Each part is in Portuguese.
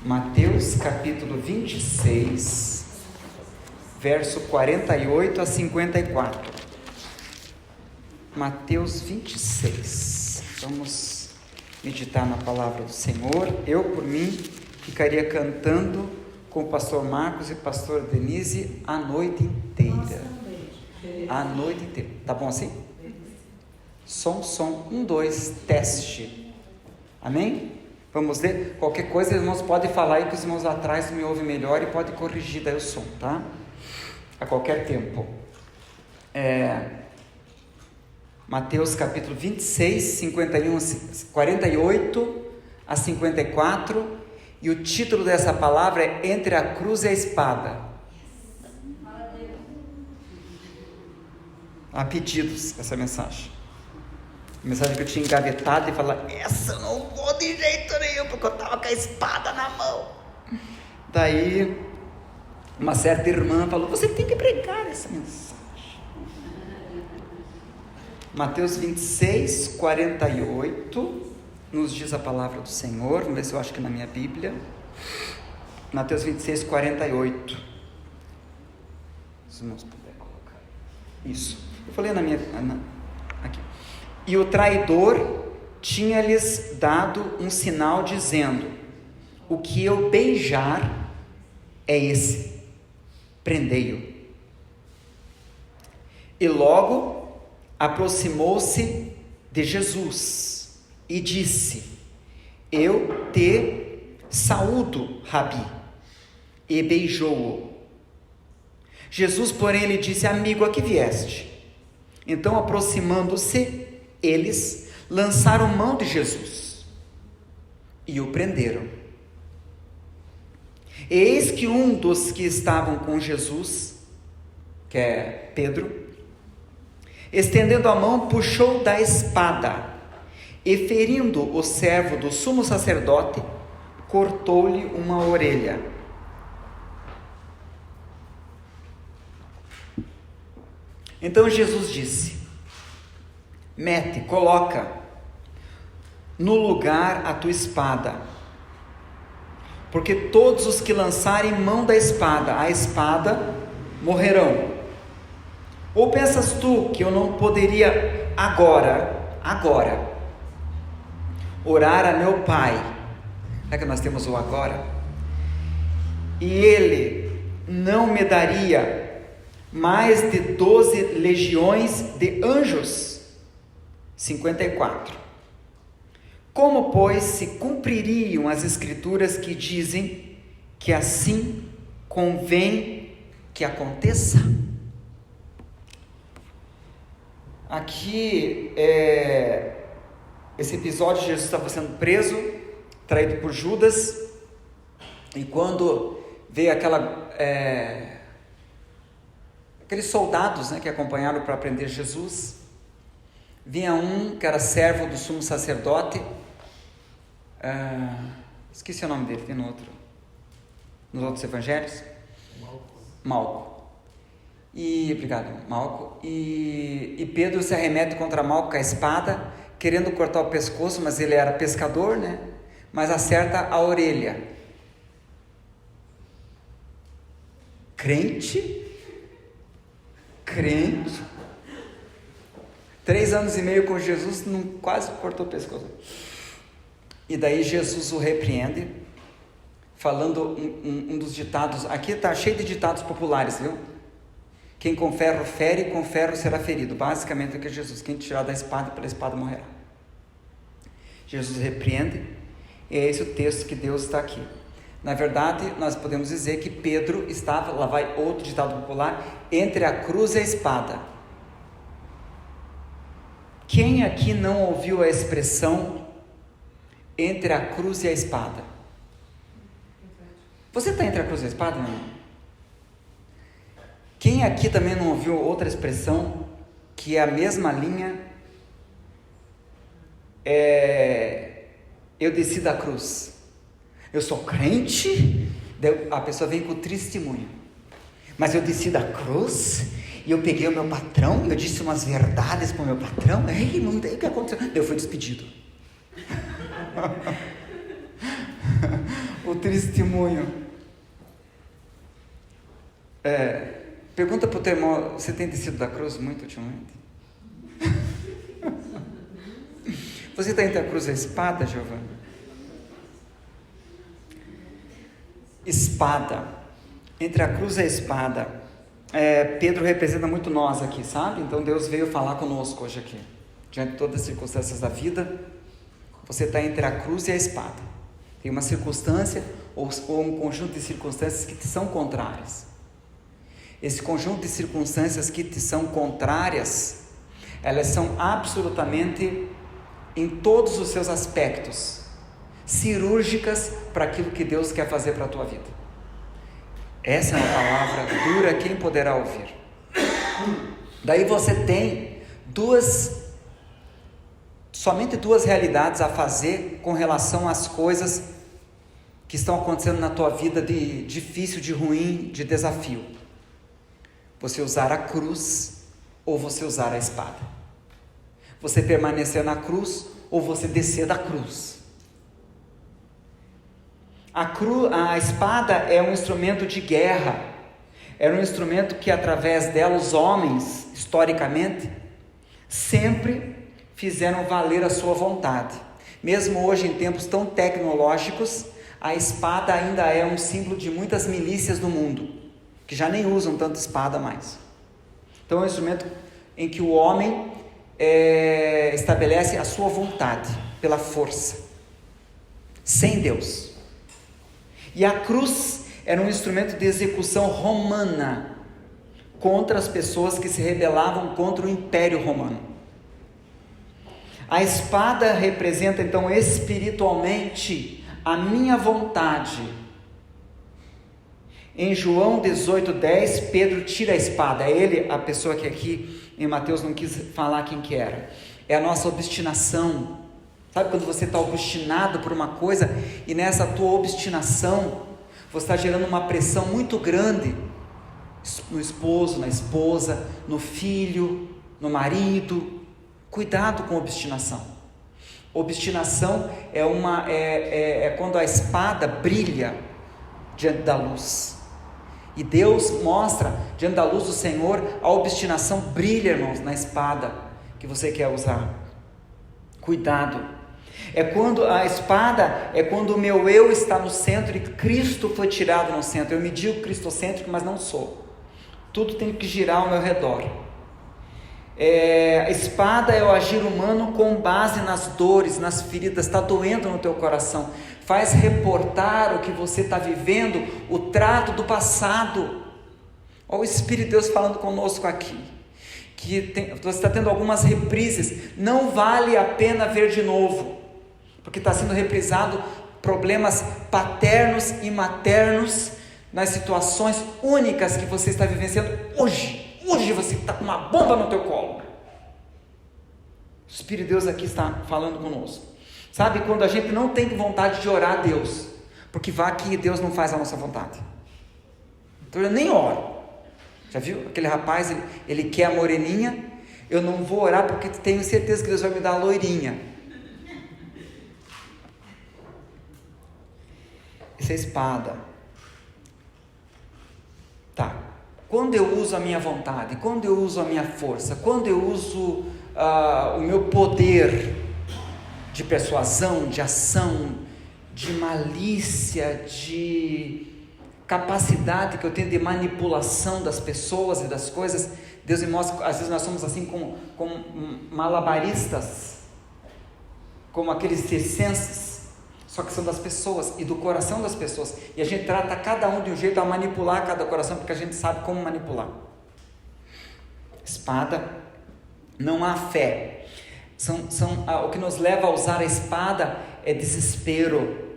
Mateus capítulo 26, verso 48 a 54. Mateus 26. Vamos meditar na palavra do Senhor. Eu, por mim, ficaria cantando com o pastor Marcos e pastor Denise a noite inteira. A noite inteira. Tá bom assim? Som, 1, 2, teste. Amém? Vamos ver? Qualquer coisa, os irmãos podem falar aí que os irmãos atrás me ouvem melhor e podem corrigir daí o som, tá? A qualquer tempo. Mateus capítulo 26, 48 a 54, e o título dessa palavra é Entre a Cruz e a Espada. Há pedidos essa mensagem. A mensagem que eu tinha engavetado e falar, essa eu não vou de jeito nenhum, porque eu estava com a espada na mão. Daí, uma certa irmã falou, você tem que pregar essa mensagem. Mateus 26, 48, nos diz a palavra do Senhor. Vamos ver se eu acho que na minha Bíblia. Mateus 26, 48. Se nós puder colocar. Isso. Eu falei na minha... aqui. E o traidor tinha-lhes dado um sinal dizendo, o que eu beijar é esse, prendei-o. E logo aproximou-se de Jesus e disse, eu te saúdo, Rabi, e beijou-o. Jesus, porém, lhe disse, amigo, a que vieste? Então, aproximando-se, eles lançaram mão de Jesus e o prenderam. Eis que um dos que estavam com Jesus, que é Pedro, estendendo a mão, puxou da espada e, ferindo o servo do sumo sacerdote, cortou-lhe uma orelha. Então Jesus disse, mete, coloca no lugar a tua espada, porque todos os que lançarem mão da espada, a espada, morrerão. Ou pensas tu que eu não poderia agora, orar a meu Pai? Será que nós temos o agora? E Ele não me daria mais de 12 legiões de anjos? 54. Como, pois, se cumpririam as escrituras que dizem que assim convém que aconteça? Aqui, esse episódio, Jesus estava sendo preso, traído por Judas, e quando veio aqueles soldados, que acompanharam para prender Jesus, vinha um que era servo do sumo sacerdote, esqueci o nome dele, tem nos outros evangelhos, Malco. Malco. E Pedro se arremete contra Malco com a espada, querendo cortar o pescoço, mas ele era pescador, mas acerta a orelha. Crente, 3 anos e meio com Jesus, quase cortou o pescoço. E daí Jesus o repreende, falando um dos ditados. Aqui está cheio de ditados populares, viu? Quem com ferro fere, com ferro será ferido. Basicamente o que é Jesus, quem tirar da espada, pela espada morrerá. Jesus repreende, e é esse o texto que Deus está aqui. Na verdade, nós podemos dizer que Pedro estava, lá vai outro ditado popular, entre a cruz e a espada. Quem aqui não ouviu a expressão entre a cruz e a espada? Você está entre a cruz e a espada, meu irmão? Quem aqui também não ouviu outra expressão, que é a mesma linha, eu desci da cruz, eu sou crente, a pessoa vem com testemunho, mas eu desci da cruz, e eu peguei o meu patrão, eu disse umas verdades para o meu patrão, irmão, daí o que aconteceu? Eu fui despedido. O testemunho. Pergunta para o teu irmão, você tem descido da cruz muito ultimamente? Você está entre a cruz e a espada, Giovana? Espada. Entre a cruz e a espada. Pedro representa muito nós aqui, sabe? Então Deus veio falar conosco hoje aqui. Diante de todas as circunstâncias da vida, você está entre a cruz e a espada. Tem uma circunstância ou um conjunto de circunstâncias que te são contrárias. Esse conjunto de circunstâncias que te são contrárias, elas são absolutamente, em todos os seus aspectos, cirúrgicas para aquilo que Deus quer fazer para a tua vida. Essa é uma palavra dura, quem poderá ouvir? Daí você tem somente duas realidades a fazer com relação às coisas que estão acontecendo na tua vida de difícil, de ruim, de desafio. Você usar a cruz ou você usar a espada. Você permanecer na cruz ou você descer da cruz. A espada é um instrumento de guerra, era um instrumento que através dela os homens, historicamente, sempre fizeram valer a sua vontade. Mesmo hoje em tempos tão tecnológicos, a espada ainda é um símbolo de muitas milícias no mundo, que já nem usam tanto espada mais. Então é um instrumento em que o homem estabelece a sua vontade, pela força, sem Deus. E a cruz era um instrumento de execução romana contra as pessoas que se rebelavam contra o Império Romano. A espada representa então espiritualmente a minha vontade. Em João 18:10, Pedro tira a espada. É ele, a pessoa que aqui em Mateus não quis falar quem que era. É a nossa obstinação. Sabe quando você está obstinado por uma coisa e nessa tua obstinação você está gerando uma pressão muito grande no esposo, na esposa, no filho, no marido. Cuidado com obstinação. Obstinação é quando a espada brilha diante da luz. E Deus mostra diante da luz do Senhor, a obstinação brilha, irmãos, na espada que você quer usar. Cuidado. A espada é quando o meu eu está no centro e Cristo foi tirado no centro. Eu me digo cristocêntrico, mas não sou. Tudo tem que girar ao meu redor. A espada é o agir humano com base nas dores, nas feridas. Está doendo no teu coração. Faz reportar o que você está vivendo, o trato do passado. Olha o Espírito de Deus falando conosco aqui. Você está tendo algumas reprises. Não vale a pena ver de novo. Porque está sendo reprisado problemas paternos e maternos nas situações únicas que você está vivenciando hoje. Hoje você está com uma bomba no teu colo. O Espírito de Deus aqui está falando conosco. Sabe quando a gente não tem vontade de orar a Deus, porque vai que Deus não faz a nossa vontade. Então eu nem oro. Já viu aquele rapaz, ele quer a moreninha, eu não vou orar porque tenho certeza que Deus vai me dar a loirinha. Essa é a espada. Tá. Quando eu uso a minha vontade, quando eu uso a minha força, quando eu uso o meu poder de persuasão, de ação, de malícia, de capacidade que eu tenho de manipulação das pessoas e das coisas, Deus me mostra, às vezes nós somos assim como malabaristas, como aqueles circenses, só que são das pessoas e do coração das pessoas, e a gente trata cada um de um jeito a manipular cada coração, porque a gente sabe como manipular. Espada, não há fé. O que nos leva a usar a espada é desespero,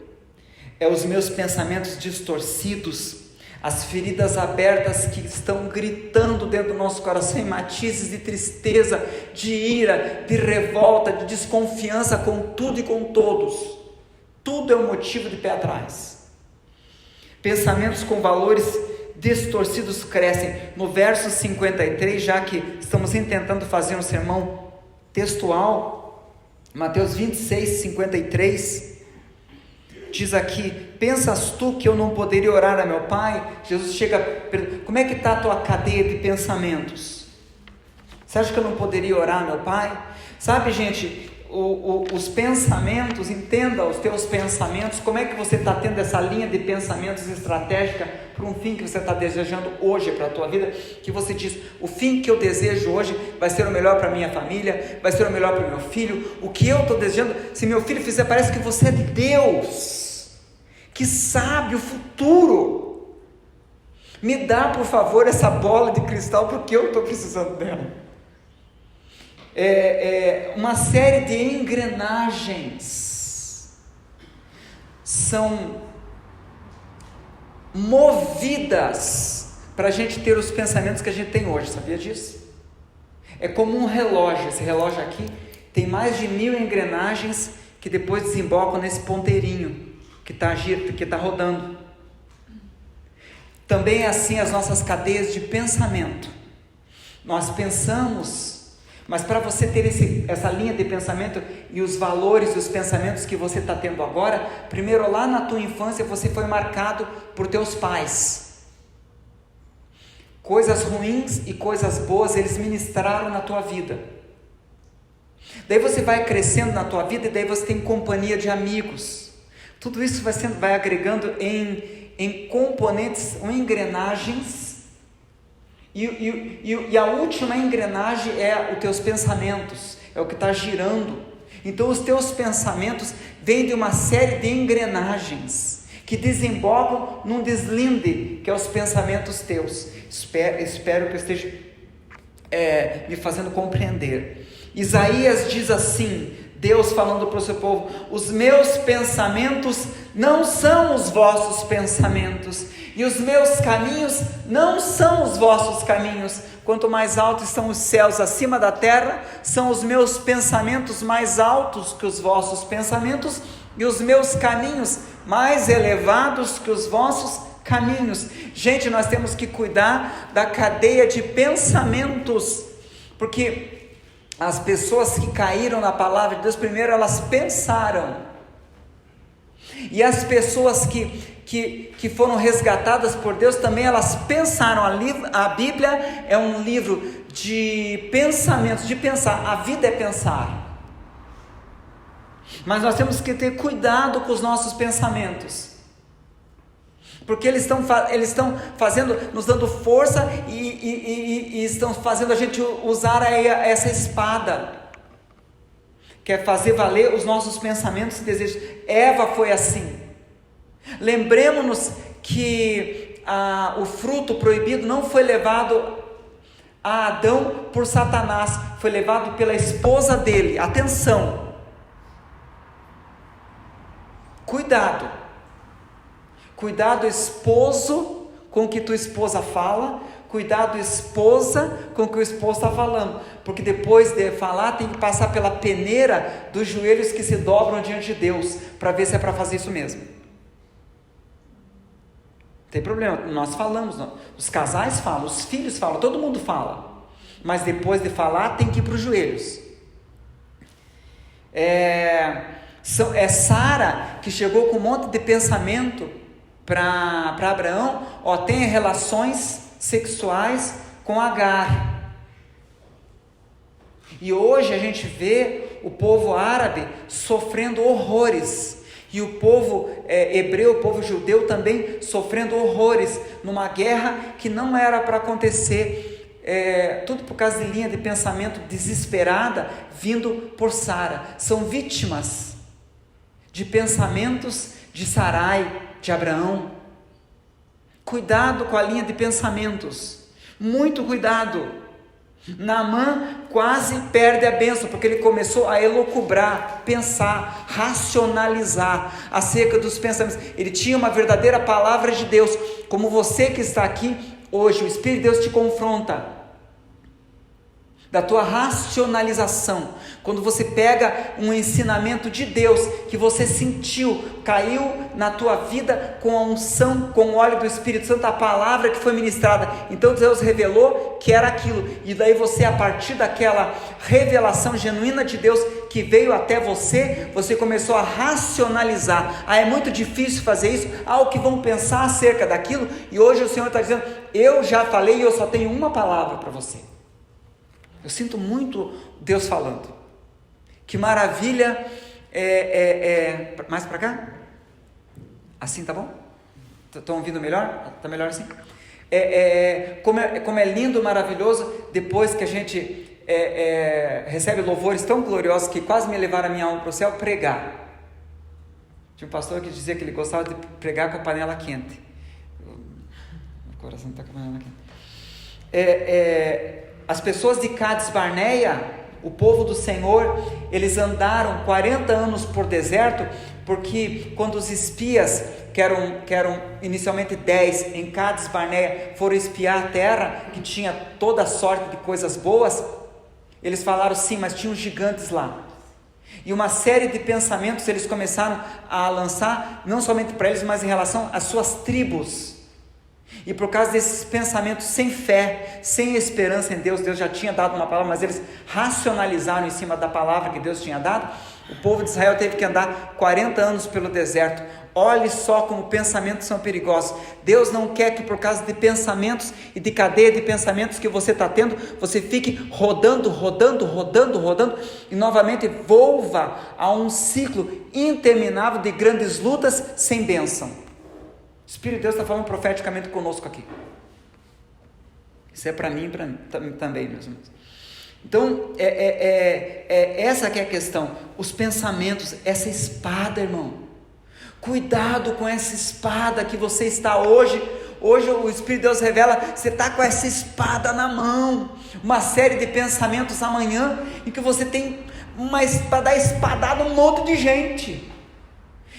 é os meus pensamentos distorcidos, as feridas abertas que estão gritando dentro do nosso coração em matizes de tristeza, de ira, de revolta, de desconfiança com tudo e com todos. Tudo é um motivo de pé atrás. Pensamentos com valores distorcidos crescem. No verso 53, já que estamos tentando fazer um sermão textual, Mateus 26, 53, diz aqui: pensas tu que eu não poderia orar a meu Pai? Jesus chega, como é que está a tua cadeia de pensamentos? Você acha que eu não poderia orar a meu Pai? Sabe, gente, os pensamentos, entenda os teus pensamentos, como é que você está tendo essa linha de pensamentos estratégica para um fim que você está desejando hoje para a tua vida, que você diz, o fim que eu desejo hoje vai ser o melhor para a minha família, vai ser o melhor para o meu filho, o que eu estou desejando, se meu filho fizer, parece que você é de Deus, que sabe o futuro, me dá por favor essa bola de cristal, porque eu estou precisando dela. Uma série de engrenagens são movidas para a gente ter os pensamentos que a gente tem hoje, sabia disso? É como um relógio, esse relógio aqui tem mais de 1000 engrenagens que depois desembocam nesse ponteirinho que está rodando. Também é assim as nossas cadeias de pensamento, nós pensamos, mas para você ter essa linha de pensamento e os valores dos pensamentos que você está tendo agora, primeiro lá na tua infância você foi marcado por teus pais. Coisas ruins e coisas boas eles ministraram na tua vida. Daí você vai crescendo na tua vida e daí você tem companhia de amigos. Tudo isso vai agregando em componentes ou engrenagens. E a última engrenagem é os teus pensamentos, é o que está girando. Então os teus pensamentos vêm de uma série de engrenagens que desembocam num deslinde, que é os pensamentos teus. Espero que eu esteja me fazendo compreender. Isaías diz assim, Deus falando para o seu povo, os meus pensamentos não são os vossos pensamentos, e os meus caminhos não são os vossos caminhos. Quanto mais altos estão os céus acima da terra, são os meus pensamentos mais altos que os vossos pensamentos, e os meus caminhos mais elevados que os vossos caminhos. Gente, nós temos que cuidar da cadeia de pensamentos, porque as pessoas que caíram na palavra de Deus, primeiro elas pensaram, e as pessoas que foram resgatadas por Deus, também elas pensaram. A Bíblia é um livro de pensamentos, de pensar, a vida é pensar, mas nós temos que ter cuidado com os nossos pensamentos, porque eles estão fazendo, nos dando força e estão fazendo a gente usar essa espada, que é fazer valer os nossos pensamentos e desejos. Eva foi assim. Lembremos-nos que o fruto proibido não foi levado a Adão por Satanás, foi levado pela esposa dele. Atenção, cuidado esposo com o que tua esposa fala, cuidado esposa com o que o esposo está falando, porque depois de falar tem que passar pela peneira dos joelhos que se dobram diante de Deus, para ver se é para fazer isso mesmo. Não tem problema, nós falamos, os casais falam, os filhos falam, todo mundo fala, mas depois de falar tem que ir para os joelhos. Sara que chegou com um monte de pensamento para Abraão, tenha relações sexuais com Agar. E hoje a gente vê o povo árabe sofrendo horrores, e o povo hebreu, o povo judeu também sofrendo horrores, numa guerra que não era para acontecer, tudo por causa de linha de pensamento desesperada, vindo por Sara. São vítimas de pensamentos de Sarai, de Abraão. Cuidado com a linha de pensamentos, muito cuidado. Naamã quase perde a bênção, porque ele começou a elocubrar, pensar, racionalizar acerca dos pensamentos. Ele tinha uma verdadeira palavra de Deus, como você que está aqui hoje, o Espírito de Deus te confronta da tua racionalização. Quando você pega um ensinamento de Deus que você sentiu, caiu na tua vida com a unção, com o óleo do Espírito Santo, a palavra que foi ministrada, então Deus revelou que era aquilo, e daí você, a partir daquela revelação genuína de Deus, que veio até você, você começou a racionalizar. É muito difícil fazer isso, o que vão pensar acerca daquilo, e hoje o Senhor está dizendo, eu já falei e eu só tenho uma palavra para você. Eu sinto muito Deus falando, que maravilha, mais para cá? Assim tá bom? Estão ouvindo melhor? Está melhor assim? Como é lindo, maravilhoso, depois que a gente recebe louvores tão gloriosos que quase me levaram a minha alma para o céu, pregar. Tinha um pastor que dizia que ele gostava de pregar com a panela quente. O coração está com a panela quente. As pessoas de Cades Barneia, o povo do Senhor, eles andaram 40 anos por deserto, porque quando os espias, que eram inicialmente 10, em Cades Barneia, foram espiar a terra, que tinha toda sorte de coisas boas, eles falaram sim, mas tinham gigantes lá. E uma série de pensamentos eles começaram a lançar, não somente para eles, mas em relação às suas tribos. E por causa desses pensamentos sem fé, sem esperança em Deus, Deus já tinha dado uma palavra, mas eles racionalizaram em cima da palavra que Deus tinha dado. O povo de Israel teve que andar 40 anos pelo deserto. Olhe só como pensamentos são perigosos. Deus não quer que por causa de pensamentos e de cadeia de pensamentos que você está tendo, você fique rodando, e novamente volva a um ciclo interminável de grandes lutas sem bênção. O Espírito de Deus está falando profeticamente conosco aqui. Isso é para mim e para mim também, meus irmãos. Então, essa que é a questão. Os pensamentos, essa espada, irmão. Cuidado com essa espada que você está hoje. Hoje o Espírito de Deus revela, você está com essa espada na mão. Uma série de pensamentos amanhã, em que você tem uma espada espadada um monte de gente.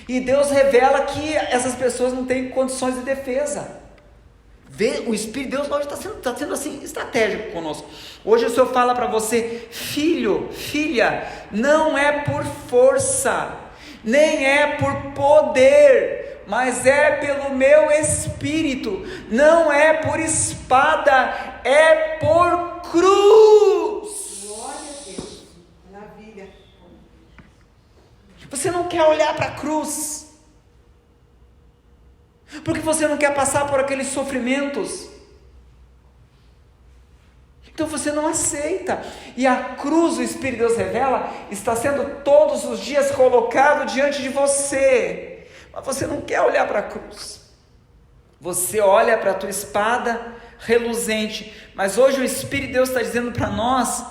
E Deus revela que essas pessoas não têm condições de defesa. O Espírito de Deus hoje está sendo assim, estratégico conosco. Hoje o Senhor fala para você, filho, filha, não é por força, nem é por poder, mas é pelo meu Espírito, não é por espada, é por cruz. Glória a Deus, maravilha. Você não quer olhar para a cruz, porque você não quer passar por aqueles sofrimentos, então você não aceita, e a cruz, o Espírito de Deus revela, está sendo todos os dias colocado diante de você, mas você não quer olhar para a cruz, você olha para a tua espada reluzente, mas hoje o Espírito de Deus está dizendo para nós,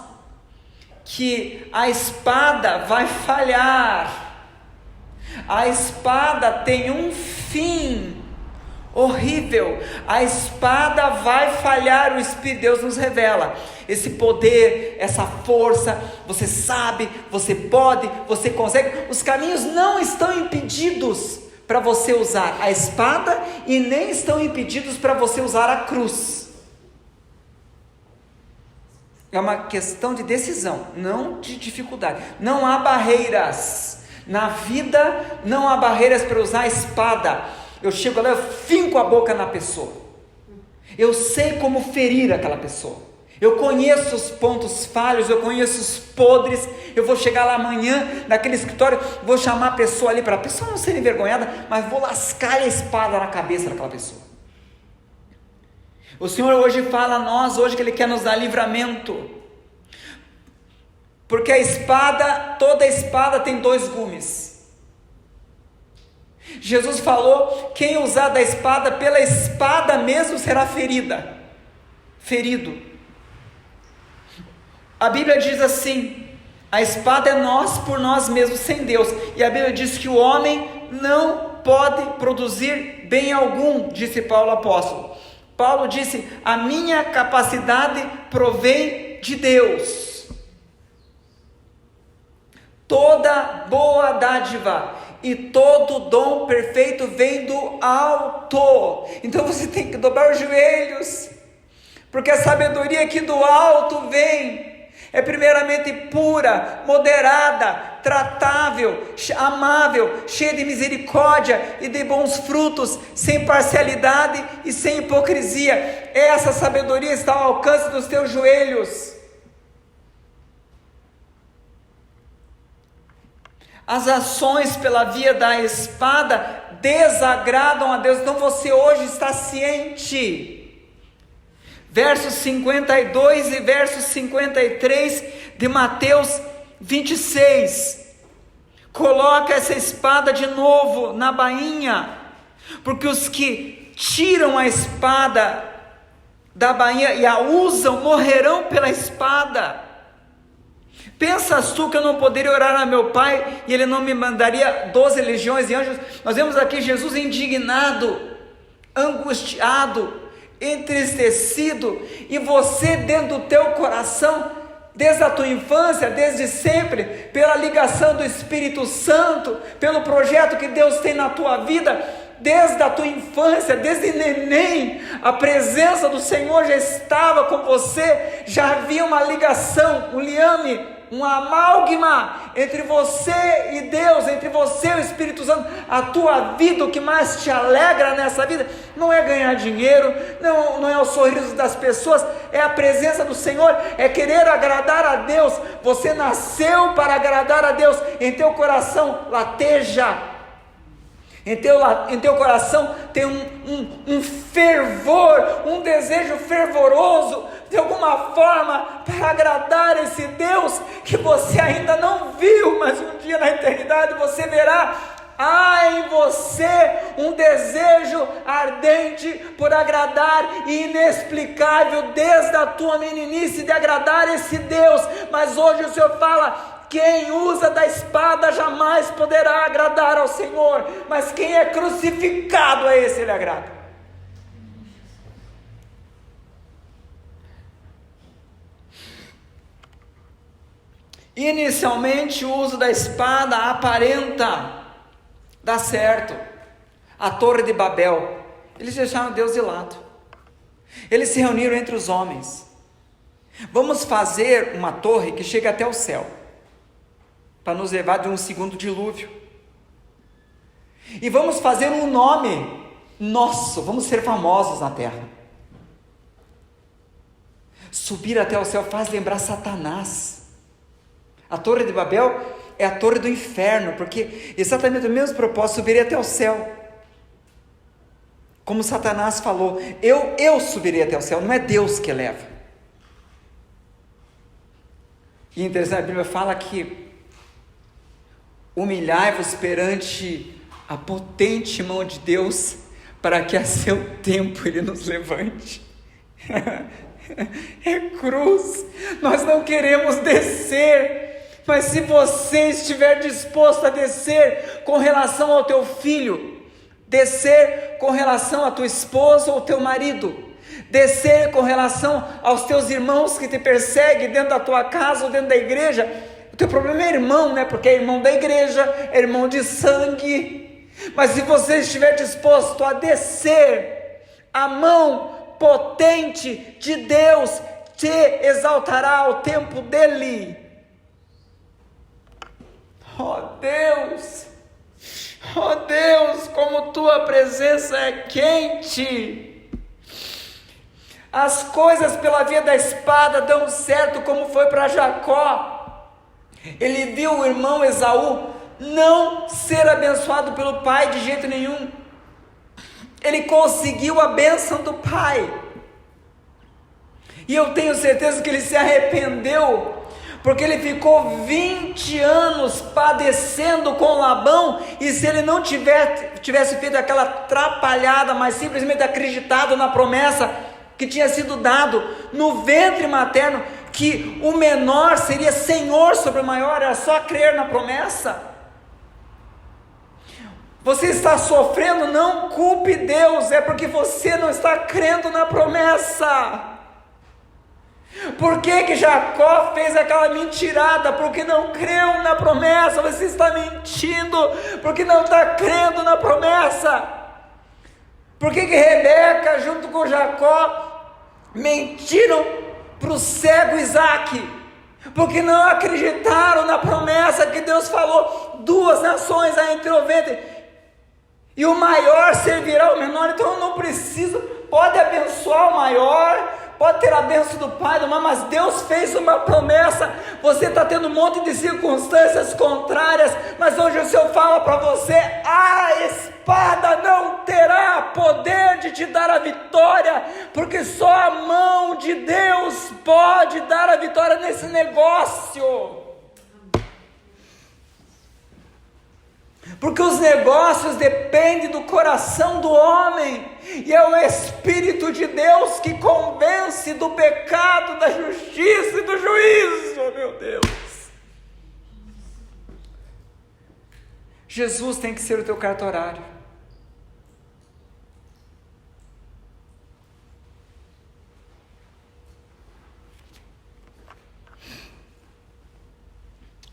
que a espada vai falhar, a espada tem um fim horrível, a espada vai falhar. O Espírito de Deus nos revela esse poder, essa força, você sabe, você pode, você consegue, os caminhos não estão impedidos para você usar a espada, e nem estão impedidos para você usar a cruz. É uma questão de decisão, não de dificuldade. Não há barreiras na vida, não há barreiras para usar a espada. Eu chego lá, eu finco a boca na pessoa, eu sei como ferir aquela pessoa, eu conheço os pontos falhos, eu conheço os podres. Eu vou chegar lá amanhã naquele escritório, vou chamar a pessoa ali, para a pessoa não ser envergonhada, mas vou lascar a espada na cabeça daquela pessoa. O Senhor hoje fala a nós, hoje que Ele quer nos dar livramento, porque a espada, toda espada tem 2 gumes. Jesus falou, quem usar da espada, pela espada mesmo será ferido. A Bíblia diz assim, a espada é nós por nós mesmos, sem Deus, e a Bíblia diz que o homem não pode produzir bem algum, disse Paulo apóstolo. Paulo disse, a minha capacidade provém de Deus. Toda boa dádiva e todo dom perfeito vem do alto. Então você tem que dobrar os joelhos, porque a sabedoria que do alto vem é primeiramente pura, moderada, tratável, amável, cheia de misericórdia e de bons frutos, sem parcialidade e sem hipocrisia. Essa sabedoria está ao alcance dos teus joelhos. as ações pela via da espada desagradam a Deus. Então você hoje está ciente. Versos 52 e versos 53 de Mateus 26. Coloca essa espada de novo na bainha, porque os que tiram a espada da bainha e a usam morrerão pela espada. Pensas tu que eu não poderia orar a meu Pai e Ele não me mandaria 12 legiões de anjos? Nós vemos aqui Jesus indignado, angustiado, entristecido, e você dentro do teu coração, desde a tua infância, desde sempre, pela ligação do Espírito Santo, pelo projeto que Deus tem na tua vida, desde a tua infância, desde neném, a presença do Senhor já estava com você, já havia uma ligação, um liame, um amálgama entre você e Deus, entre você e o Espírito Santo. A tua vida, o que mais te alegra nessa vida, não é ganhar dinheiro, não é o sorriso das pessoas, é a presença do Senhor, é querer agradar a Deus. Você nasceu para agradar a Deus, em teu coração lateja, em teu coração tem um fervor, um desejo fervoroso, de alguma forma, para agradar esse Deus, que você ainda não viu, mas um dia na eternidade você verá. Há em você um desejo ardente por agradar e inexplicável desde a tua meninice de agradar esse Deus, mas hoje o Senhor fala: quem usa da espada jamais poderá agradar ao Senhor, mas quem é crucificado, a esse Ele agrada. Inicialmente o uso da espada aparenta dar certo. A Torre de Babel, eles deixaram Deus de lado, eles se reuniram entre os homens: vamos fazer uma torre que chegue até o céu, para nos levar de um segundo dilúvio, e vamos fazer um nome nosso, vamos ser famosos na terra. Subir até o céu faz lembrar Satanás. A Torre de Babel é a torre do inferno, porque exatamente o mesmo propósito, subirei até o céu. Como Satanás falou, eu subirei até o céu, não é Deus que eleva. E interessante, a Bíblia fala que humilhai-vos perante a potente mão de Deus, para que a seu tempo Ele nos levante. É cruz. Nós não queremos descer, mas se você estiver disposto a descer com relação ao teu filho, descer com relação à tua esposa ou teu marido, descer com relação aos teus irmãos que te perseguem dentro da tua casa ou dentro da igreja. O teu problema é irmão, né? Porque é irmão da igreja, é irmão de sangue. Mas se você estiver disposto a descer, a mão potente de Deus te exaltará ao tempo dele. Oh Deus, como tua presença é quente. As coisas pela via da espada dão certo, como foi para Jacó. Ele viu o irmão Esaú não ser abençoado pelo pai de jeito nenhum. Ele conseguiu a bênção do pai, e eu tenho certeza que ele se arrependeu, porque ele ficou 20 anos padecendo com Labão, e se ele não tivesse feito aquela atrapalhada, mas simplesmente acreditado na promessa que tinha sido dado no ventre materno, que o menor seria senhor sobre o maior, era só crer na promessa. Você está sofrendo, não culpe Deus, é porque você não está crendo na promessa. Por que Jacó fez aquela mentirada? Porque não creu na promessa. Você está mentindo porque não está crendo na promessa. Por que Rebeca junto com Jacó mentiram para o cego Isaac? Porque não acreditaram na promessa que Deus falou: 2 nações há entre o ventre, e o maior servirá ao menor. Então eu não preciso, pode abençoar o maior, pode ter a bênção do pai, do mãe, mas Deus fez uma promessa. Você está tendo um monte de circunstâncias contrárias, mas hoje o Senhor fala para você: a espada não terá poder de te dar a vitória, porque só a mão de Deus pode dar a vitória nesse negócio. Porque os negócios dependem do coração do homem, e é o Espírito de Deus que convence do pecado, da justiça e do juízo, meu Deus. Jesus tem que ser o teu cartorário.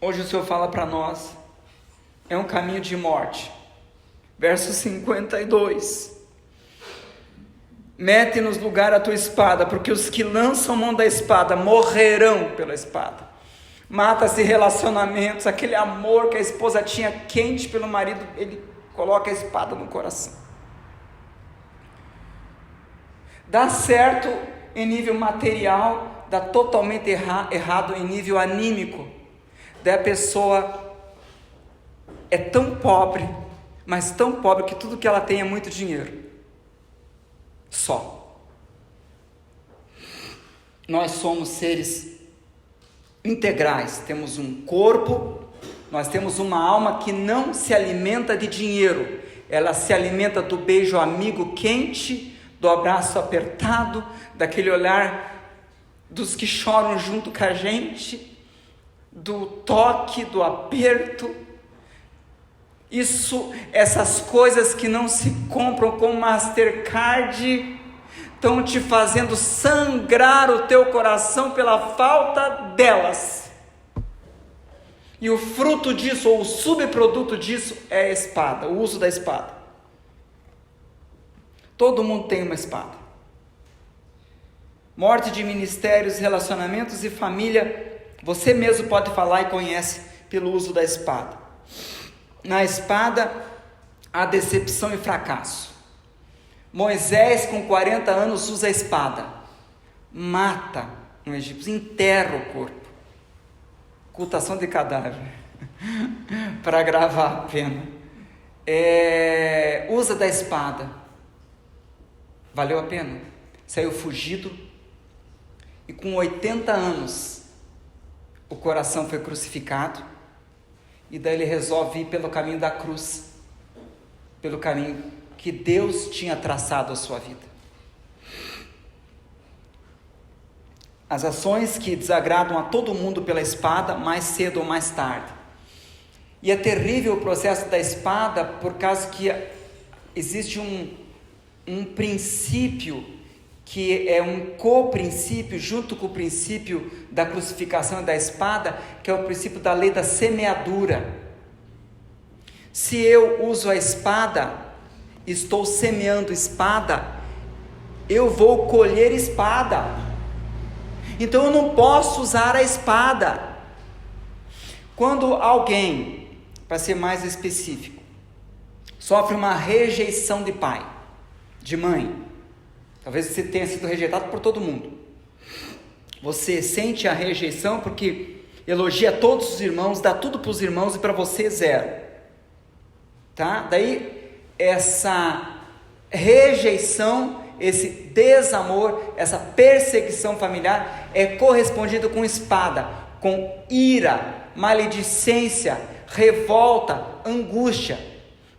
Hoje o Senhor fala para nós, é um caminho de morte. Verso 52. Mete-nos lugar a tua espada, porque os que lançam mão da espada morrerão pela espada. Mata-se relacionamentos, aquele amor que a esposa tinha quente pelo marido, ele coloca a espada no coração. Dá certo em nível material, dá totalmente errado em nível anímico. Daí a pessoa é tão pobre, mas tão pobre que tudo que ela tem é muito dinheiro. Só. Nós somos seres integrais, temos um corpo, nós temos uma alma que não se alimenta de dinheiro, ela se alimenta do beijo amigo quente, do abraço apertado, daquele olhar dos que choram junto com a gente, do toque, do aperto. Essas coisas que não se compram com Mastercard, estão te fazendo sangrar o teu coração pela falta delas. E o fruto disso, ou o subproduto disso, é a espada, o uso da espada. Todo mundo tem uma espada. Morte de ministérios, relacionamentos e família, você mesmo pode falar e conhece pelo uso da espada. Na espada, há decepção e fracasso. Moisés, com 40 anos, usa a espada, mata um egípcio, enterra o corpo, ocultação de cadáver, para gravar a pena, usa da espada, valeu a pena, saiu fugido, e com 80 anos, o coração foi crucificado, e daí ele resolve ir pelo caminho da cruz, pelo caminho que Deus tinha traçado a sua vida. As ações que desagradam a todo mundo pela espada, mais cedo ou mais tarde. E é terrível o processo da espada, por causa que existe um princípio, que é um co-princípio, junto com o princípio da crucificação e da espada, que é o princípio da lei da semeadura. Se eu uso a espada, estou semeando espada, eu vou colher espada. Então eu não posso usar a espada. Quando alguém, para ser mais específico, sofre uma rejeição de pai, de mãe, talvez você tenha sido rejeitado por todo mundo. Você sente a rejeição porque elogia todos os irmãos, dá tudo para os irmãos e para você zero. Tá? Daí essa rejeição, esse desamor, essa perseguição familiar é correspondido com espada, com ira, maledicência, revolta, angústia.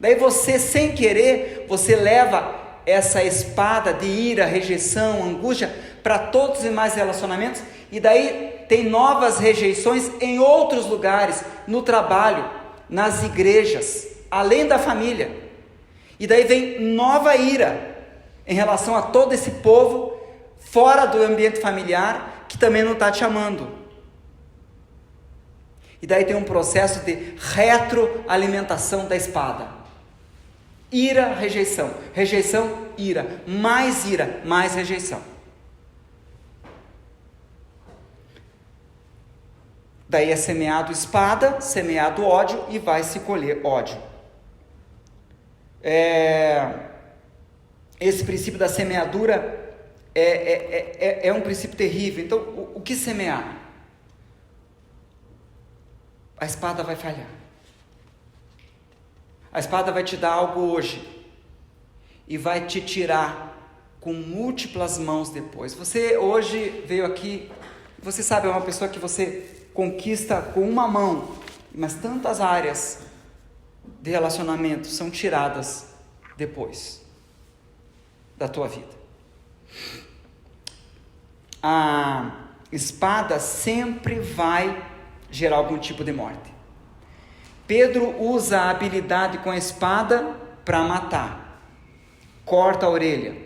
Daí você, sem querer, você leva essa espada de ira, rejeição, angústia para todos os demais relacionamentos, e daí tem novas rejeições em outros lugares, no trabalho, nas igrejas, além da família, e daí vem nova ira em relação a todo esse povo fora do ambiente familiar que também não está te amando. E daí tem um processo de retroalimentação da espada. Ira, rejeição, rejeição, ira, mais rejeição. Daí é semeado espada, semeado ódio e vai se colher ódio. Esse princípio da semeadura é um princípio terrível. Então, o que semear? A espada vai falhar. A espada vai te dar algo hoje e vai te tirar com múltiplas mãos depois. Você hoje veio aqui, você sabe, é uma pessoa que você conquista com uma mão, mas tantas áreas de relacionamento são tiradas depois da tua vida. A espada sempre vai gerar algum tipo de morte. Pedro usa a habilidade com a espada para matar. Corta a orelha.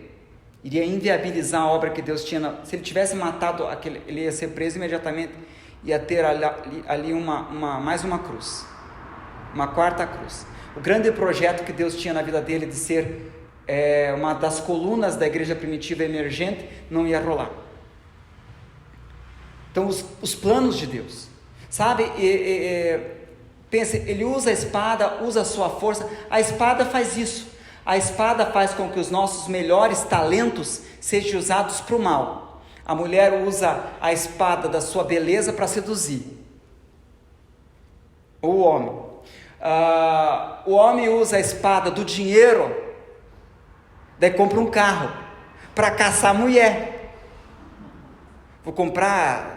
Iria inviabilizar a obra que Deus tinha. Se ele tivesse matado aquele, ele ia ser preso imediatamente. Ia ter ali mais uma cruz. Uma quarta cruz. O grande projeto que Deus tinha na vida dele de ser uma das colunas da igreja primitiva emergente não ia rolar. Então os planos de Deus, sabe, pense, ele usa a espada, usa a sua força. A espada faz isso. A espada faz com que os nossos melhores talentos sejam usados para o mal. A mulher usa a espada da sua beleza para seduzir. O homem usa a espada do dinheiro, daí compra um carro para caçar a mulher. Vou comprar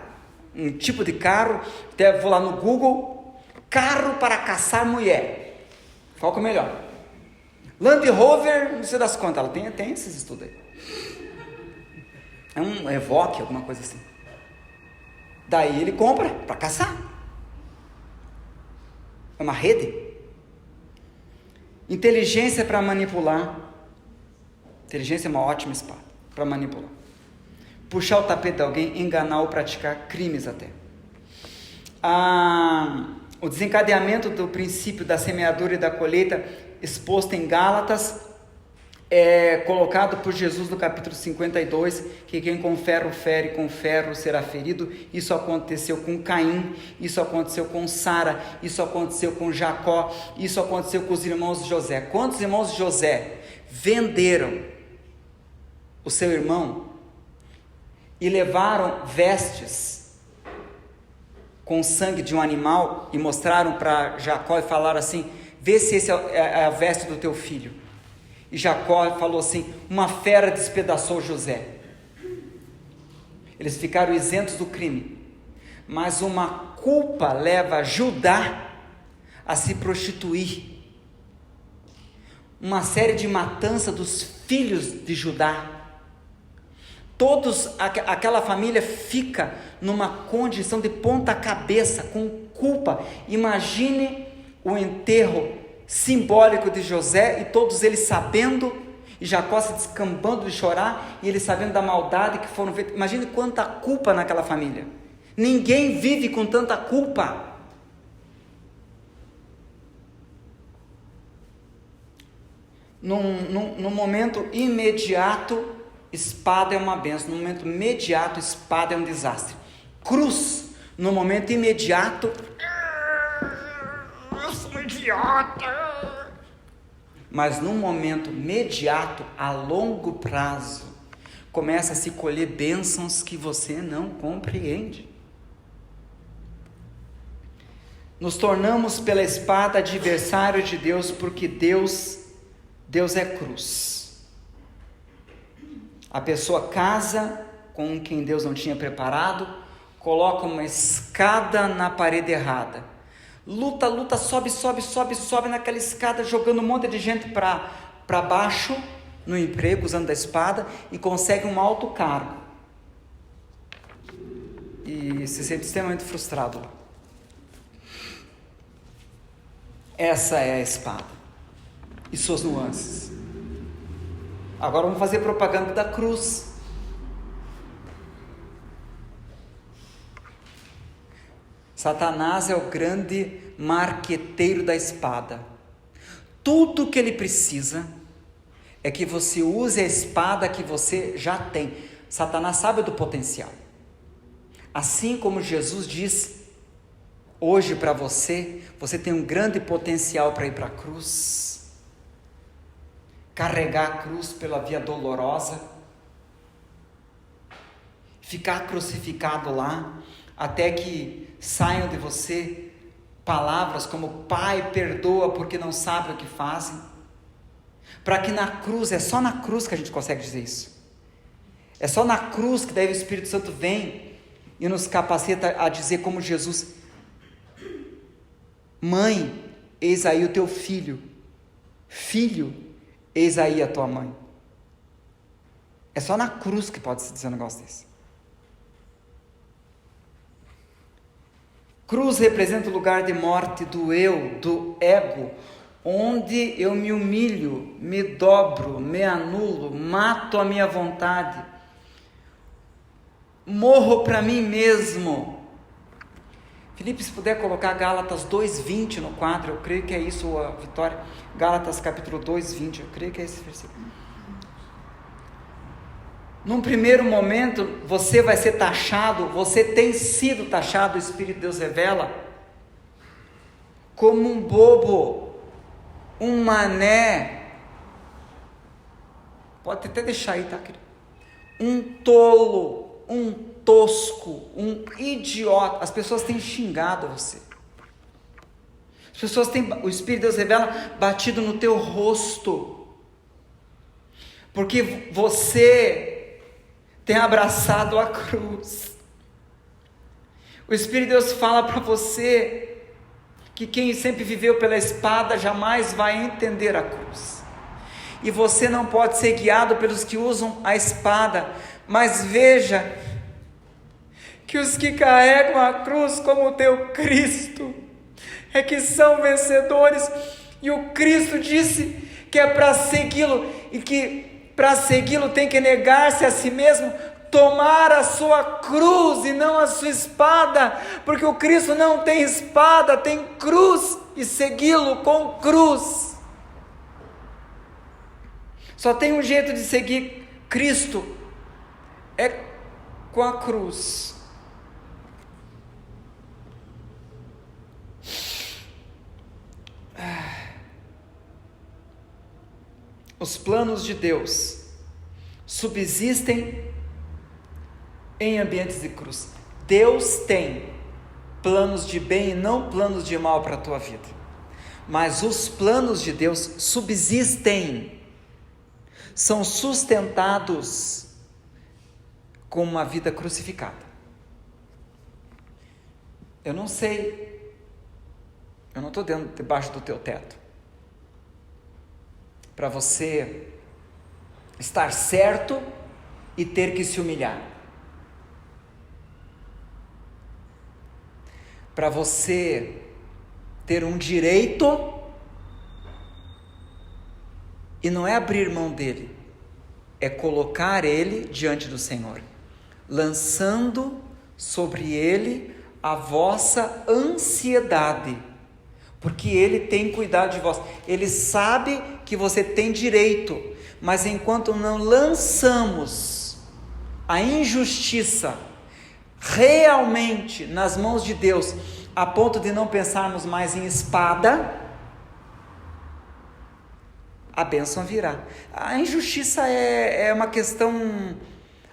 um tipo de carro, até vou lá no Google, carro para caçar mulher. Qual que é o melhor? Land Rover, não sei das quantas, ela tem esses estudos aí. É um Evoque, alguma coisa assim. Daí ele compra para caçar. É uma rede. Inteligência para manipular. Inteligência é uma ótima espada para manipular. Puxar o tapete de alguém, enganar ou praticar crimes até. O desencadeamento do princípio da semeadura e da colheita, exposto em Gálatas, é colocado por Jesus no capítulo 52, que quem com ferro fere, com ferro será ferido. Isso aconteceu com Caim, isso aconteceu com Sara, isso aconteceu com Jacó, isso aconteceu com os irmãos de José. Quantos irmãos de José venderam o seu irmão e levaram vestes com o sangue de um animal e mostraram para Jacó e falaram assim: vê se esse é a veste do teu filho. E Jacó falou assim: uma fera despedaçou José. Eles ficaram isentos do crime, mas uma culpa leva Judá a se prostituir. Uma série de matança dos filhos de Judá. Aquela família fica numa condição de ponta cabeça, com culpa. Imagine o enterro simbólico de José e todos eles sabendo, e Jacó se descambando de chorar, e eles sabendo da maldade que foram feitas. Imagine quanta culpa naquela família. Ninguém vive com tanta culpa. Num momento imediato, espada é uma bênção. No momento imediato, espada é um desastre. Cruz, no momento imediato, eu sou um idiota. Mas no momento imediato, a longo prazo, começa a se colher bênçãos que você não compreende. Nos tornamos pela espada adversário de Deus, porque Deus é cruz. A pessoa casa com quem Deus não tinha preparado, coloca uma escada na parede errada, luta, sobe naquela escada, jogando um monte de gente para baixo no emprego, usando a espada, e consegue um alto cargo e se sente extremamente frustrado. Essa é a espada e suas nuances. Agora vamos fazer propaganda da cruz. Satanás é o grande marqueteiro da espada. Tudo que ele precisa é que você use a espada que você já tem. Satanás sabe do potencial. Assim como Jesus diz hoje para você, você tem um grande potencial para ir para a cruz, carregar a cruz pela via dolorosa, ficar crucificado lá, até que saiam de você palavras como: Pai, perdoa porque não sabem o que fazem. Para que na cruz, é só na cruz que a gente consegue dizer isso. É só na cruz que daí o Espírito Santo vem e nos capacita a dizer como Jesus: Mãe, eis aí o teu filho. Filho, eis aí a tua mãe. É só na cruz que pode se dizer um negócio desse. Cruz representa o lugar de morte do eu, do ego, onde eu me humilho, me dobro, me anulo, mato a minha vontade, morro para mim mesmo. Felipe, se puder colocar Gálatas 2:20 no quadro, eu creio que é isso a vitória. Gálatas capítulo 2:20, eu creio que é esse versículo. Num primeiro momento, você vai ser taxado, você tem sido taxado, o Espírito de Deus revela, como um bobo, um mané, pode até deixar aí, tá, querido? Um tolo, um tosco, um idiota. As pessoas têm xingado você. As pessoas têm, o Espírito de Deus revela, batido no teu rosto, porque você tem abraçado a cruz. O Espírito de Deus fala para você que quem sempre viveu pela espada jamais vai entender a cruz. E você não pode ser guiado pelos que usam a espada, mas veja que os que carregam a cruz como o teu Cristo é que são vencedores. E o Cristo disse que é para segui-lo, e que para segui-lo tem que negar-se a si mesmo, tomar a sua cruz e não a sua espada, porque o Cristo não tem espada, tem cruz, e segui-lo com cruz. Só tem um jeito de seguir Cristo, é com a cruz. Os planos de Deus subsistem em ambientes de cruz. Deus tem planos de bem e não planos de mal para a tua vida. Mas os planos de Deus subsistem, são sustentados com uma vida crucificada. Eu não sei, eu não estou debaixo do teu teto para você estar certo e ter que se humilhar, para você ter um direito e não é abrir mão dele, é colocar ele diante do Senhor, lançando sobre ele a vossa ansiedade, porque ele tem cuidado de vós. Ele sabe que você tem direito, mas enquanto não lançamos a injustiça realmente nas mãos de Deus, a ponto de não pensarmos mais em espada, a bênção virá. A injustiça é uma questão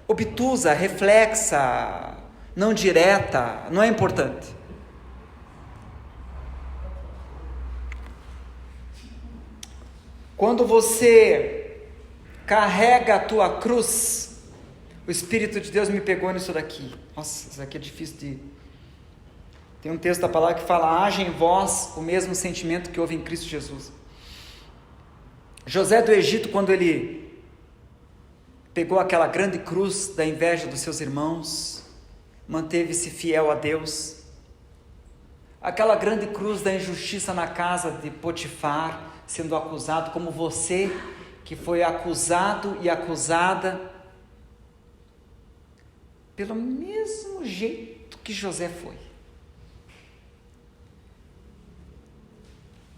obtusa, reflexa, não direta, não é importante. Quando você carrega a tua cruz, o Espírito de Deus me pegou nisso daqui. Nossa, isso aqui é difícil de... Tem um texto da palavra que fala: haja em vós o mesmo sentimento que houve em Cristo Jesus. José do Egito, quando ele pegou aquela grande cruz da inveja dos seus irmãos, manteve-se fiel a Deus. Aquela grande cruz da injustiça na casa de Potifar, sendo acusado, como você que foi acusado e acusada pelo mesmo jeito que José foi.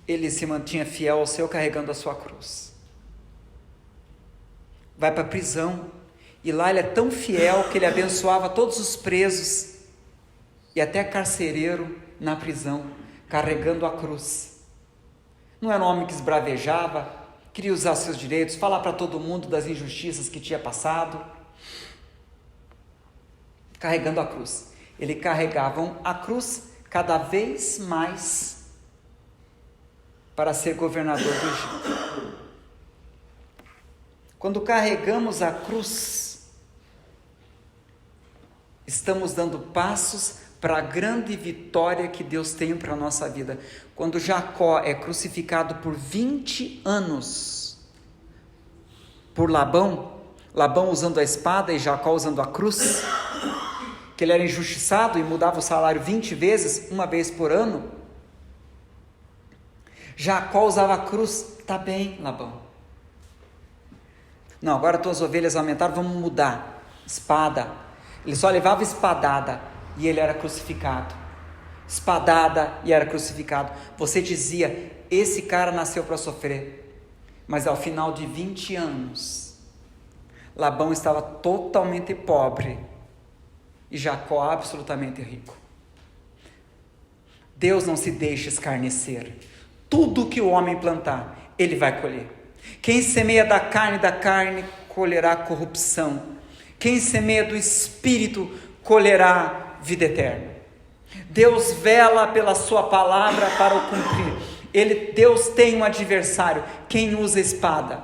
Ele se mantinha fiel ao Senhor, carregando a sua cruz. Vai para a prisão, e lá ele é tão fiel que ele abençoava todos os presos e até carcereiro na prisão, carregando a cruz. Não era um homem que esbravejava, queria usar seus direitos, falar para todo mundo das injustiças que tinha passado. carregando a cruz. Eles carregavam a cruz cada vez mais para ser governador do Egito. Quando carregamos a cruz, estamos dando passos para a grande vitória que Deus tem para a nossa vida. Quando Jacó é crucificado por 20 anos por Labão usando a espada e Jacó usando a cruz, que ele era injustiçado e mudava o salário 20 vezes, uma vez por ano, Jacó usava a cruz. Tá bem, Labão. Não, agora tuas ovelhas aumentaram, vamos mudar. Espada. Ele só levava espadada e ele era crucificado. Espadada e era crucificado. Você dizia, esse cara nasceu para sofrer. Mas ao final de 20 anos, Labão estava totalmente pobre e Jacó absolutamente rico. Deus não se deixa escarnecer. Tudo que o homem plantar, ele vai colher. Quem semeia da carne, colherá corrupção. Quem semeia do Espírito, colherá vida eterna. Deus vela pela sua palavra para o cumprir. Deus tem um adversário, quem usa espada.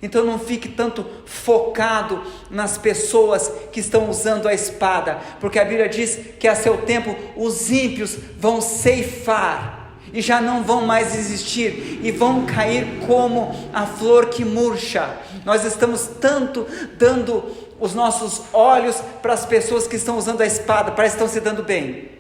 Então não fique tanto focado nas pessoas que estão usando a espada, porque a Bíblia diz que a seu tempo os ímpios vão ceifar e já não vão mais existir, e vão cair como a flor que murcha. Nós estamos tanto dando os nossos olhos para as pessoas que estão usando a espada, parece que estão se dando bem,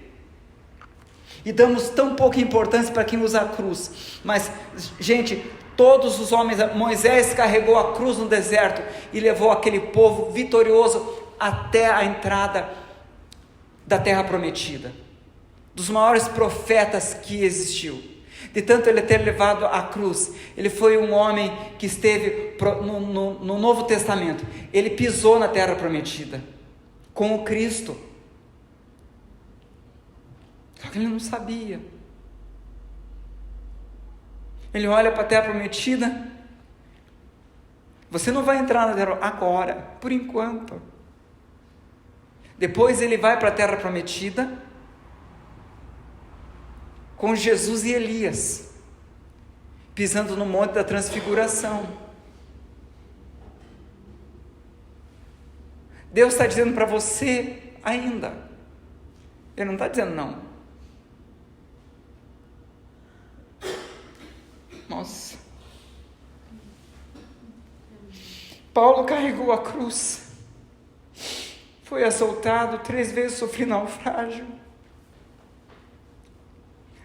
e damos tão pouca importância para quem usa a cruz. Mas, gente, todos os homens, Moisés carregou a cruz no deserto, e levou aquele povo vitorioso até a entrada da terra prometida. Dos maiores profetas que existiu, de tanto ele ter levado a cruz, ele foi um homem que esteve no Novo Testamento, ele pisou na terra prometida, com o Cristo, só que ele não sabia. Ele olha para a terra prometida, você não vai entrar na terra agora, por enquanto. Depois ele vai para a terra prometida, com Jesus e Elias, pisando no monte da transfiguração. Deus está dizendo para você ainda, Ele não está dizendo não. Nossa, Paulo carregou a cruz, foi açoitado, 3 vezes sofri naufrágio,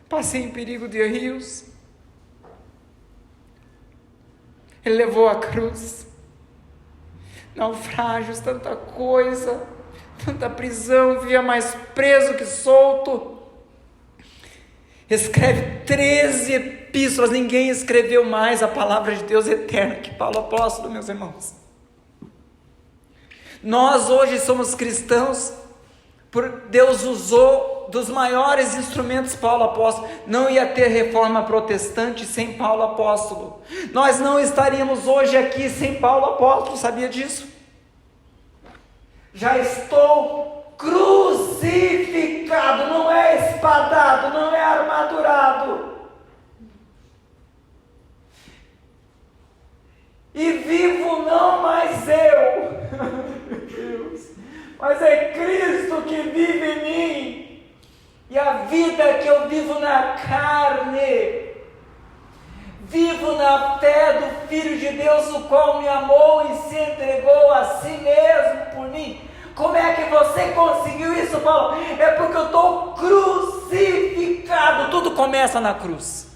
passei em perigo de rios. Ele levou a cruz, naufrágios, tanta coisa, tanta prisão, vivia mais preso que solto. Escreve 13 epístolas, ninguém escreveu mais a palavra de Deus eterna que Paulo apóstolo, meus irmãos. Nós hoje somos cristãos, Deus usou dos maiores instrumentos Paulo apóstolo. Não ia ter reforma protestante sem Paulo apóstolo. Nós não estaríamos hoje aqui sem Paulo apóstolo, sabia disso? Já estou crucificado, não é espadado, não é armadurado. E vivo não mais eu, meu Deus, mas é Cristo que vive em mim. E a vida que eu vivo na carne, vivo na fé do Filho de Deus, o qual me amou e se entregou a si mesmo por mim. Como é que você conseguiu isso, Paulo? É porque eu estou crucificado. Tudo começa na cruz.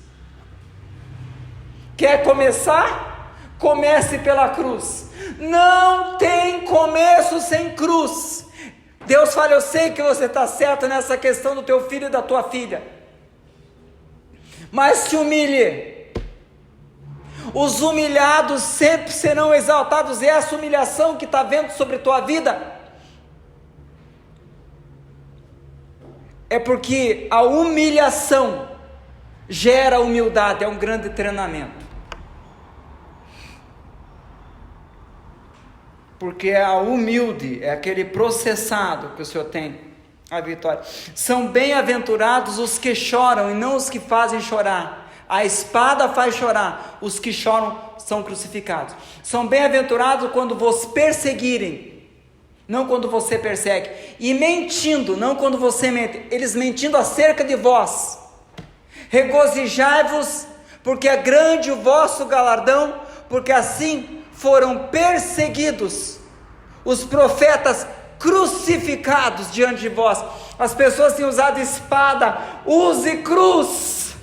Quer começar? Comece pela cruz. Não tem começo sem cruz. Deus fala, eu sei que você está certo nessa questão do teu filho e da tua filha, mas se humilhe. Os humilhados sempre serão exaltados, e essa humilhação que está vendo sobre a tua vida, é porque a humilhação gera humildade, é um grande treinamento. porque é a humilde, é aquele processado que o Senhor tem a vitória. São bem-aventurados os que choram e não os que fazem chorar. A espada faz chorar, os que choram são crucificados. São bem-aventurados quando vos perseguirem, não quando você persegue, e mentindo, não quando você mente, eles mentindo acerca de vós. Regozijai-vos, porque é grande o vosso galardão, porque assim foram perseguidos os profetas crucificados diante de vós. As pessoas têm usado espada, use cruz.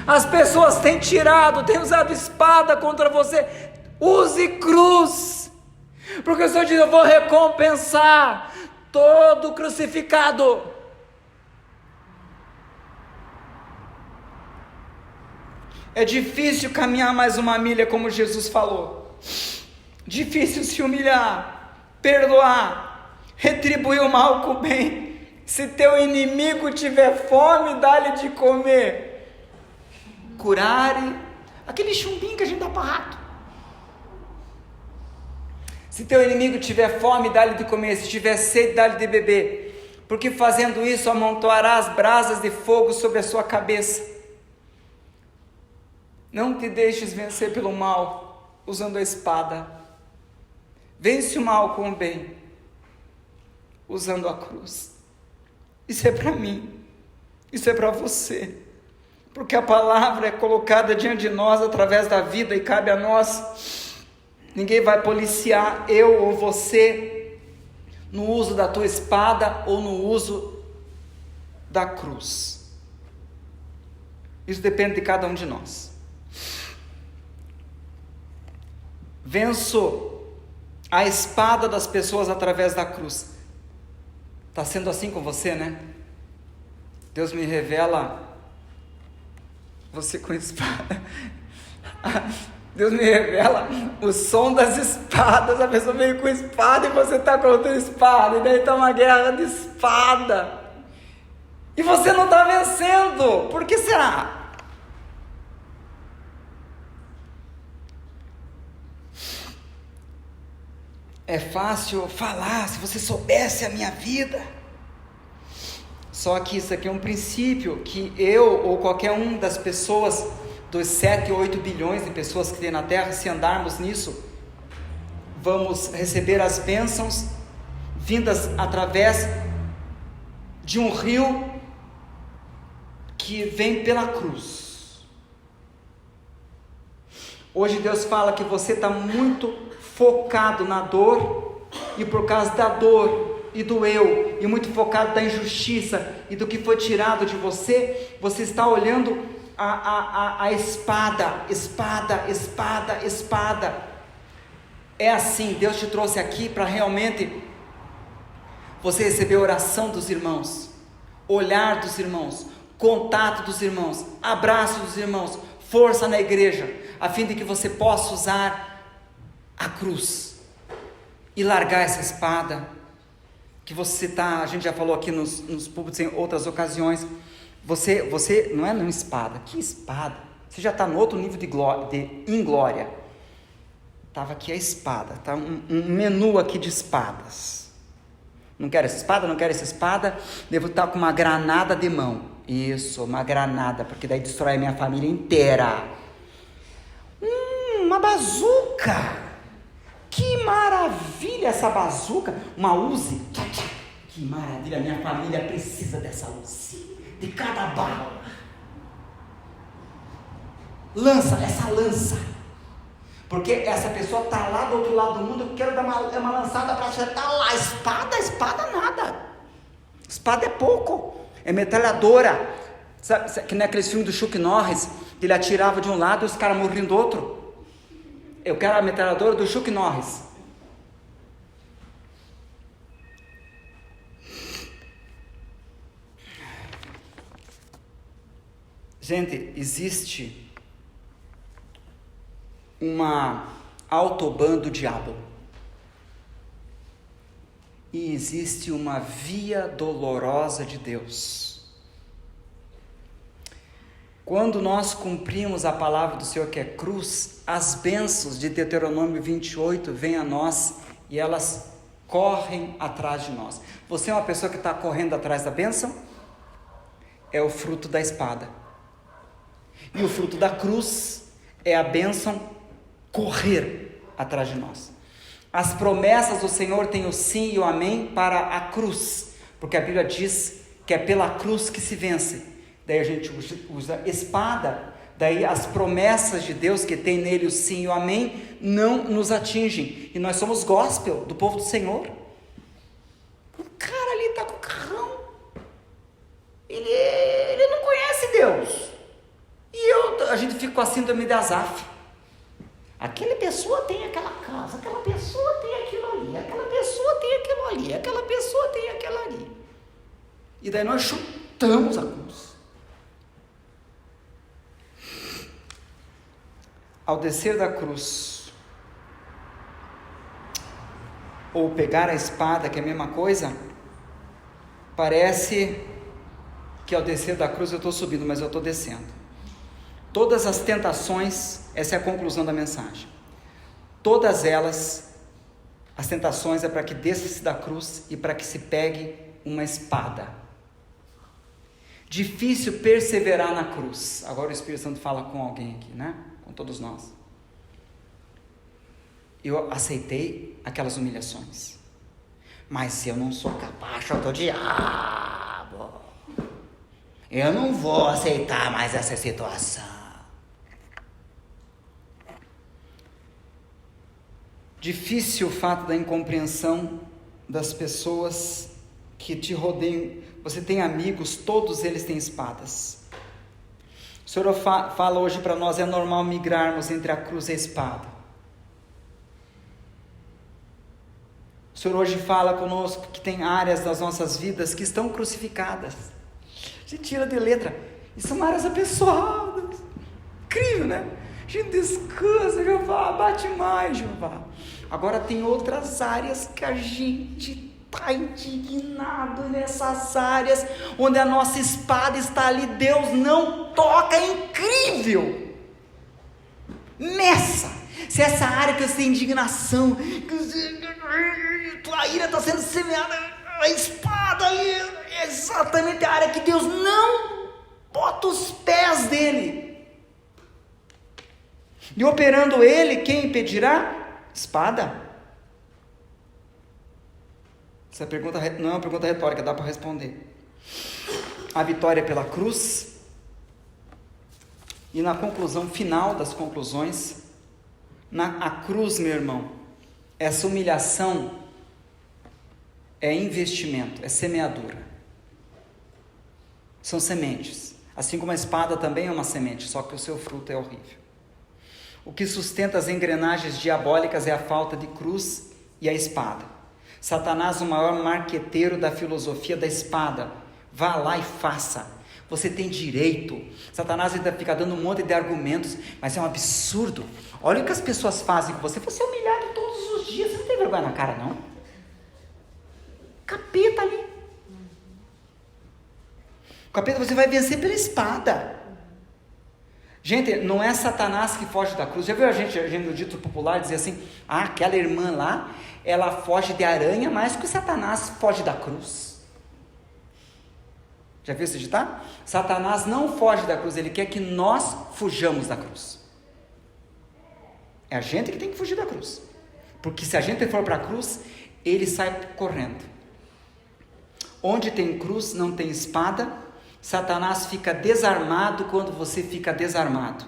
As pessoas têm usado espada contra você, use cruz, porque o Senhor diz: eu vou recompensar todo crucificado. É difícil caminhar mais uma milha, como Jesus falou, difícil se humilhar, perdoar, retribuir o mal com o bem. Se teu inimigo tiver fome, dá-lhe de comer. Curare, aquele chumbinho que a gente dá para rato. Se teu inimigo tiver fome, dá-lhe de comer. Se tiver sede, dá-lhe de beber, porque fazendo isso amontoarás brasas de fogo sobre a sua cabeça. Não te deixes vencer pelo mal usando a espada. Vence o mal com o bem usando a cruz. Isso é para mim, isso é para você, porque a palavra é colocada diante de nós através da vida e cabe a nós. Ninguém vai policiar eu ou você no uso da tua espada ou no uso da cruz. Isso depende de cada um de nós. Venço a espada das pessoas através da cruz. Está sendo assim com você, né? Deus me revela você com espada. Deus me revela o som das espadas. A pessoa veio com espada e você está com outra espada, e daí está uma guerra de espada, e você não está vencendo. Por que será? É fácil falar, se você soubesse a minha vida. Só que isso aqui é um princípio que eu ou qualquer um das pessoas, dos 7 ou 8 bilhões de pessoas que tem na Terra, se andarmos nisso, vamos receber as bênçãos vindas através de um rio que vem pela cruz. Hoje Deus fala que você está muito focado na dor, e por causa da dor e do eu, e muito focado da injustiça e do que foi tirado de você, você está olhando a espada. É assim, Deus te trouxe aqui para realmente você receber a oração dos irmãos, olhar dos irmãos, contato dos irmãos, abraço dos irmãos, força na igreja, a fim de que você possa usar a cruz e largar essa espada que você está. A gente já falou aqui nos púlpitos em outras ocasiões. Você não é espada. Que espada? Você já está no outro nível de inglória. Estava aqui a espada, tá um menu aqui de espadas. Não quero essa espada, não quero essa espada. Devo estar com uma granada de mão. Isso, uma granada, porque daí destrói a minha família inteira. Uma bazuca. Que maravilha essa bazuca, uma Uzi, que maravilha, minha família precisa dessa Uzi, de cada bala. Essa lança, porque essa pessoa está lá do outro lado do mundo, eu quero dar uma lançada para acertar lá. Espada nada, espada é pouco, é metralhadora. Sabe, que nem aqueles filmes do Chuck Norris, que ele atirava de um lado e os caras morriam do outro. Eu quero a metralhadora do Chuck Norris. Gente, existe uma autobahn do diabo. E existe uma via dolorosa de Deus. Quando nós cumprimos a palavra do Senhor, que é cruz, as bênçãos de Deuteronômio 28 vêm a nós e elas correm atrás de nós. Você é uma pessoa que está correndo atrás da bênção? É o fruto da espada. E o fruto da cruz é a bênção correr atrás de nós. As promessas do Senhor têm o sim e o amém para a cruz, porque a Bíblia diz que é pela cruz que se vence. Daí a gente usa espada, daí as promessas de Deus que tem nele o sim e o amém não nos atingem, e nós somos gospel do povo do Senhor. O cara ali está com o carrão, ele não conhece Deus, e a gente fica com a síndrome de Asaf. Aquela pessoa tem aquela casa, aquela pessoa tem aquilo ali, aquela pessoa tem aquilo ali, aquela pessoa tem aquela ali, e daí nós chutamos a cruz. Ao descer da cruz, ou pegar a espada, que é a mesma coisa, parece que ao descer da cruz eu estou subindo, mas eu estou descendo. Todas as tentações, essa é a conclusão da mensagem, todas elas, as tentações é para que desça-se da cruz e para que se pegue uma espada. Difícil perseverar na cruz. Agora o Espírito Santo fala com alguém aqui, né? Com todos nós. Eu aceitei aquelas humilhações, mas eu não sou capaz do diabo, eu não vou aceitar mais essa situação. Difícil o fato da incompreensão das pessoas que te rodeiam. Você tem amigos, todos eles têm espadas. O Senhor fala hoje para nós, é normal migrarmos entre a cruz e a espada. O Senhor hoje fala conosco que tem áreas das nossas vidas que estão crucificadas. A gente tira de letra, e são áreas apessoadas. Incrível, né? A gente descansa, Jeová, bate mais, Jeová. Agora tem outras áreas que a gente está indignado, nessas áreas onde a nossa espada está ali, Deus não toca, é incrível. Se essa área que eu tenho indignação, que tua ira está sendo semeada, a espada ali é exatamente a área que Deus não bota os pés dele. E operando ele, quem impedirá? Espada. Essa pergunta não é uma pergunta retórica, dá para responder. A vitória é pela cruz. E na conclusão final das conclusões, a cruz, meu irmão, essa humilhação é investimento, é semeadura. São sementes. Assim como a espada também é uma semente, só que o seu fruto é horrível. O que sustenta as engrenagens diabólicas é a falta de cruz e a espada. Satanás, o maior marqueteiro da filosofia da espada. Vá lá e faça. Você tem direito. Satanás ainda fica dando um monte de argumentos, mas é um absurdo. Olha o que as pessoas fazem com você. Você é humilhado todos os dias. Você não tem vergonha na cara, não? Capeta ali. Capeta, você vai vencer pela espada. Gente, não é Satanás que foge da cruz. Já viu a gente no dito popular dizer assim, aquela irmã lá, ela foge de aranha mais que o Satanás foge da cruz. Já viu esse ditado? Satanás não foge da cruz, ele quer que nós fujamos da cruz. É a gente que tem que fugir da cruz. Porque se a gente for para a cruz, ele sai correndo. Onde tem cruz, não tem espada. Satanás fica desarmado quando você fica desarmado.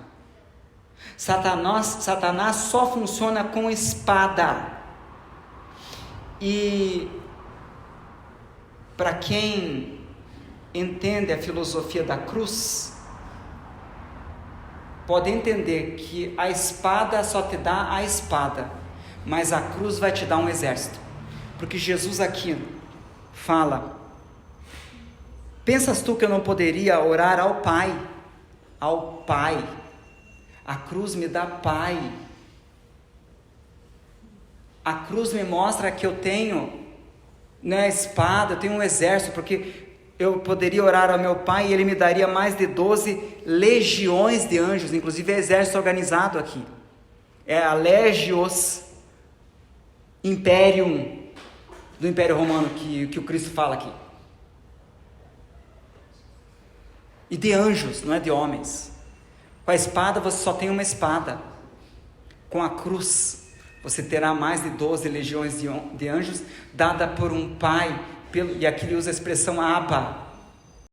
Satanás só funciona com espada. E para quem entende a filosofia da cruz, pode entender que a espada só te dá a espada, mas a cruz vai te dar um exército. Porque Jesus aqui fala: pensas tu que eu não poderia orar ao Pai? Ao Pai. A cruz me dá Pai. A cruz me mostra que eu tenho, não é espada, eu tenho um exército, porque eu poderia orar ao meu Pai e Ele me daria mais de 12 legiões de anjos, inclusive é exército organizado aqui. É a Legios Imperium do Império Romano que o Cristo fala aqui. E de anjos, não é de homens. Com a espada você só tem uma espada. Com a cruz você terá mais de 12 legiões de anjos, dada por um Pai, e aqui ele usa a expressão Abba,